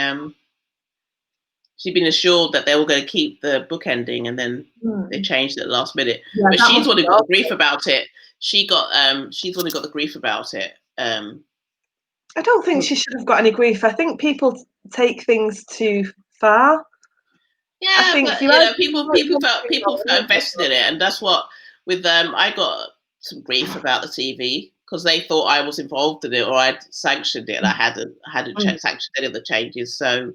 B: been assured that they were going to keep the book ending, and then they changed it at the last minute.
A: Yeah,
B: but she's the one who got the grief about it. She's the one who got the grief about it.
A: I don't think she should have got any grief. I think people take things too far.
B: Yeah,
A: I think
B: but people felt invested in it, and that's what with I got some grief about the TV because they thought I was involved in it or I'd sanctioned it. And I hadn't sanctioned any of the changes. So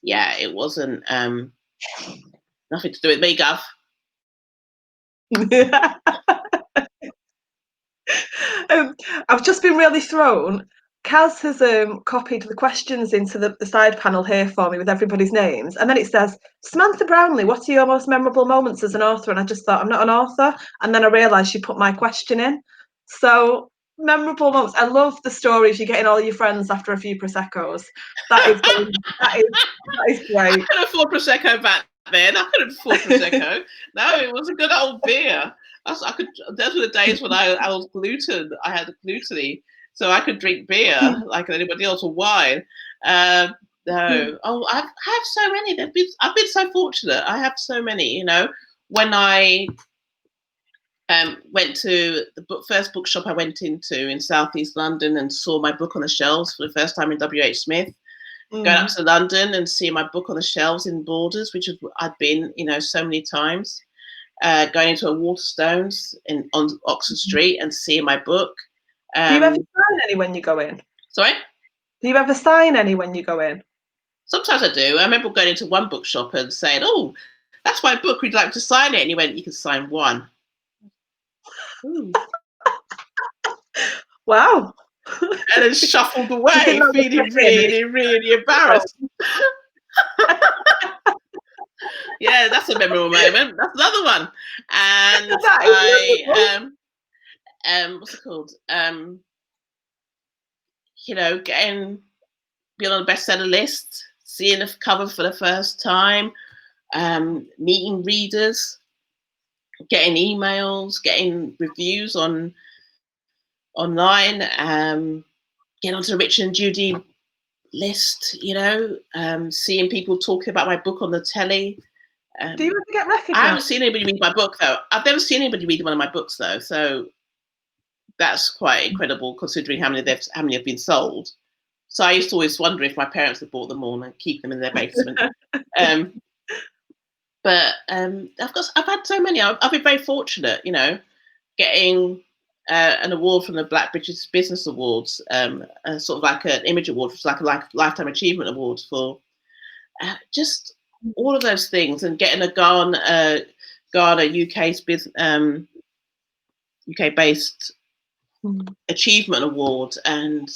B: yeah, it wasn't nothing to do with me, Gov.
A: I've just been really thrown. Kaz has copied the questions into the side panel here for me with everybody's names, and then it says, Samantha Brownley, what are your most memorable moments as an author? And I just thought, I'm not an author, and then I realised she put my question in. So, memorable moments. I love the stories you're getting all your friends after a few Prosecco's. That is great.
B: I couldn't afford Prosecco back then. I couldn't afford Prosecco. No, it was a good old beer. Those were the days when I was gluten. I had gluten, so I could drink beer like anybody else, or wine. No, I have so many. I've been so fortunate. I have so many. You know, when I went to the first bookshop I went into in Southeast London and saw my book on the shelves for the first time in WH Smith. Going up to London and seeing my book on the shelves in Borders, which I'd been, so many times. Going into a Waterstones on Oxford Street and seeing my book.
A: Do you ever sign any when you go in?
B: Sorry?
A: Do you ever sign any when you go in?
B: Sometimes I do. I remember going into one bookshop and saying, "Oh, that's my book. We'd like to sign it." And he went, "You can sign one."
A: Wow.
B: And then shuffled away, feeling really, really embarrassed. Yeah, that's a memorable moment. That's another one. And what's it called? Being on the bestseller list, seeing the cover for the first time, meeting readers, getting emails, getting reviews online, getting onto the Richard and Judy list, seeing people talking about my book on the telly.
A: Do you ever get recognised?
B: I haven't seen anybody read my book, though. I've never seen anybody read one of my books, though. So that's quite incredible, considering how many have been sold. So I used to always wonder if my parents had bought them all and keep them in their basement. But I've had so many. I've been very fortunate, getting an award from the Black British Business Awards, sort of like an image award, which is like a lifetime achievement award for just all of those things, and getting a Ghana UK-based achievement award, and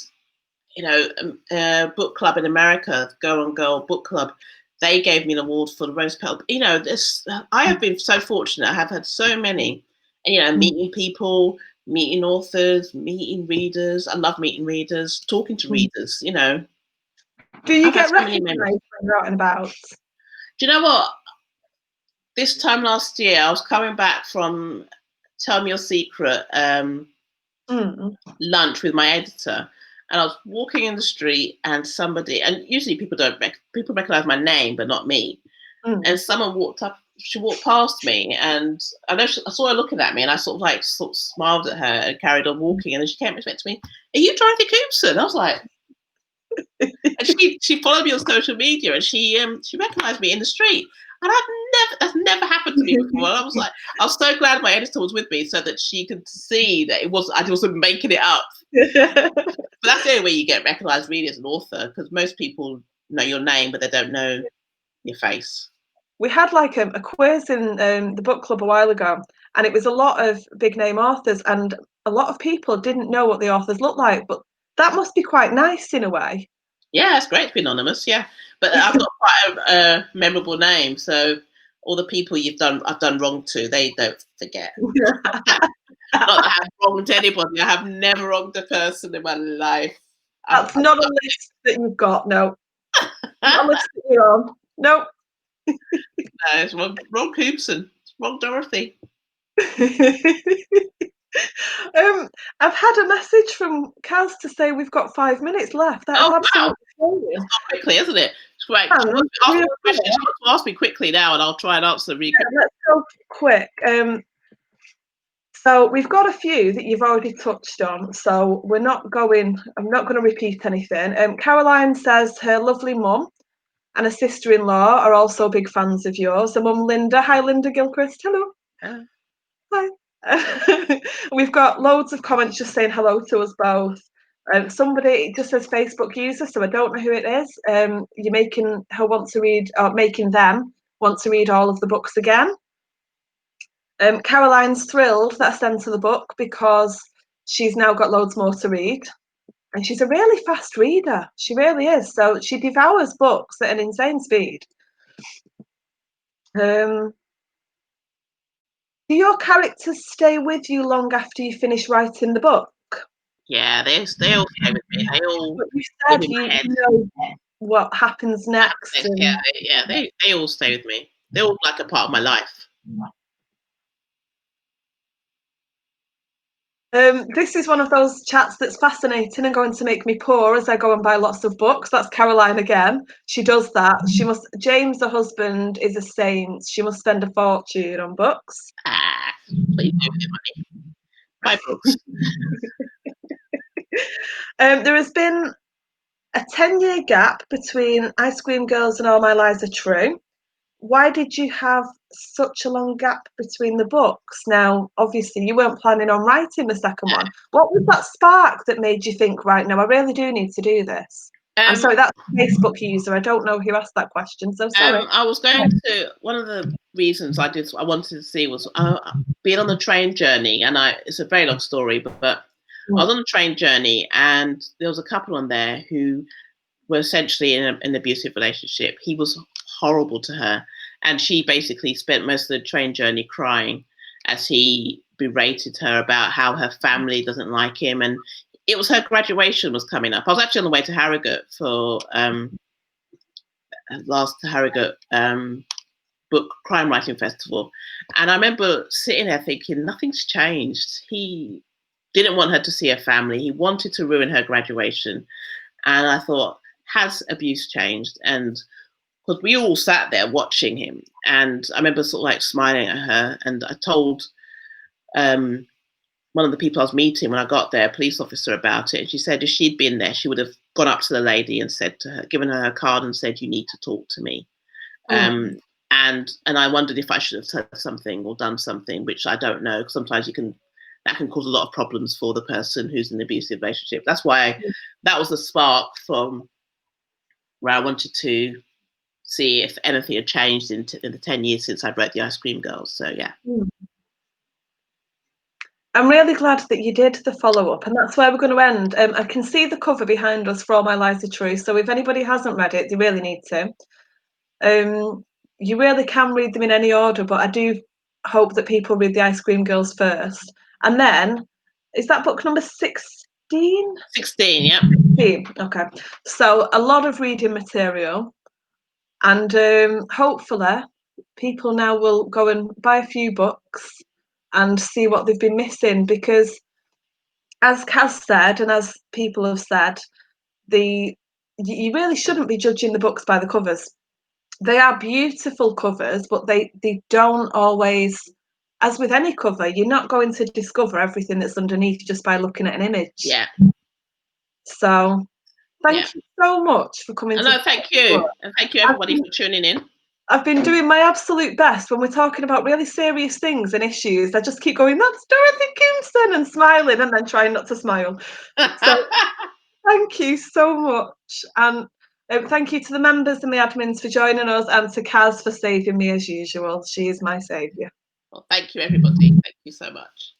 B: a book club in America, Go on Girl Book Club, they gave me an award for the Rose Petal. I have been so fortunate. I have had so many, and meeting people, meeting authors, meeting readers. I love meeting readers, talking to readers.
A: Do you get recognised when you're out and about?
B: Do you know what? this time last year, I was coming back from Tell Me Your Secret lunch with my editor, and I was walking in the street, and somebody, and usually people recognize my name, but not me. And someone walked up. She walked past me, and I saw her looking at me, and I sort of smiled at her and carried on walking. And then she came and said to me, "Are you Dorothy Koomson?" I was like, and she followed me on social media, and she recognized me in the street. And that's never happened to me before. And I was so glad my editor was with me so that she could see that I wasn't making it up. But that's the only way you get recognized really as an author, because most people know your name, but they don't know your face.
A: We had like a quiz in the book club a while ago, and it was a lot of big name authors, and a lot of people didn't know what the authors looked like, but that must be quite nice in a way.
B: Yeah, it's great to be anonymous, yeah. But I've got quite a memorable name, so all the people I've done wrong to, they don't forget. Not that I have wronged anybody. I have never wronged a person in my life.
A: That's not a list that you've got, no. Not a list that you're on. Nope.
B: No, it's wrong Koomson. It's wrong Dorothy.
A: I've had a message from Kaz to say we've got 5 minutes left. That is absolutely
B: flying. It's gone quickly, isn't it? It's great. Ask me quickly now, and I'll try and answer them.
A: Let's go quick. So we've got a few that you've already touched on, so I'm not going to repeat anything. Caroline says her lovely mum and her sister-in-law are also big fans of yours. Her mum Linda. Hi Linda Gilchrist. Hello. Hi. We've got loads of comments just saying hello to us both. Somebody just says Facebook user, so I don't know who it is. You're making her want to read, or making them want to read all of the books again. Caroline's thrilled that I sent her the book because she's now got loads more to read. And she's a really fast reader. She really is. So she devours books at an insane speed. Do your characters stay with you long after you finish writing the book?
B: Yeah, they all stay with me. They all.
A: But you said you know what happens next.
B: They all stay with me. They're all like a part of my life.
A: This is one of those chats that's fascinating and going to make me poor as I go and buy lots of books. That's Caroline again. She does that. James, the husband, is a saint. She must spend a fortune on books.
B: Please do with your money. Buy books.
A: There has been a 10-year gap between Ice Cream Girls and All My Lies Are True. Why did you have such a long gap between the books? Now, obviously, you weren't planning on writing the second one. What was that spark that made you think, right, now I really do need to do this? I'm sorry, that's a Facebook user. I don't know who asked that question, so sorry.
B: I was going to, one of the reasons I wanted to see was being on the train journey, and it's a very long story, but I was on a train journey, and there was a couple on there who were essentially in an abusive relationship. He was horrible to her, and she basically spent most of the train journey crying as he berated her about how her family doesn't like him. And it was her graduation was coming up. I was actually on the way to Harrogate for last Harrogate book crime writing festival, and I remember sitting there thinking nothing's changed. He didn't want her to see her family. He wanted to ruin her graduation, and I thought, has abuse changed? And because we all sat there watching him, and I remember sort of like smiling at her, and I told one of the people I was meeting when I got there, a police officer, about it. And she said if she'd been there, she would have gone up to the lady and said to her, given her card and said, "You need to talk to me." And I wondered if I should have said something or done something, which I don't know, because sometimes that can cause a lot of problems for the person who's in an abusive relationship. That's why that was the spark from where I wanted to see if anything had changed in the 10 years since I wrote The Ice Cream Girls. So, yeah.
A: I'm really glad that you did the follow-up, and that's where we're going to end. I can see the cover behind us for All My Lies Are True, so if anybody hasn't read it, they really need to. You really can read them in any order, but I do hope that people read The Ice Cream Girls first. And then, is that book number 16?
B: 16, yeah.
A: 16, okay. So a lot of reading material, and hopefully people now will go and buy a few books and see what they've been missing, because as Kaz said, and as people have said, you really shouldn't be judging the books by the covers. They are beautiful covers, but they don't always, as with any cover, you're not going to discover everything that's underneath just by looking at an image.
B: Yeah.
A: So thank you so much for coming to.
B: No, thank you. And thank you everybody for tuning in.
A: I've been doing my absolute best when we're talking about really serious things and issues. I just keep going, that's Dorothy Koomson, and smiling, and then trying not to smile. So thank you so much. And thank you to the members and the admins for joining us, and to Kaz for saving me as usual. She is my saviour.
B: Well, thank you, everybody. Thank you so much.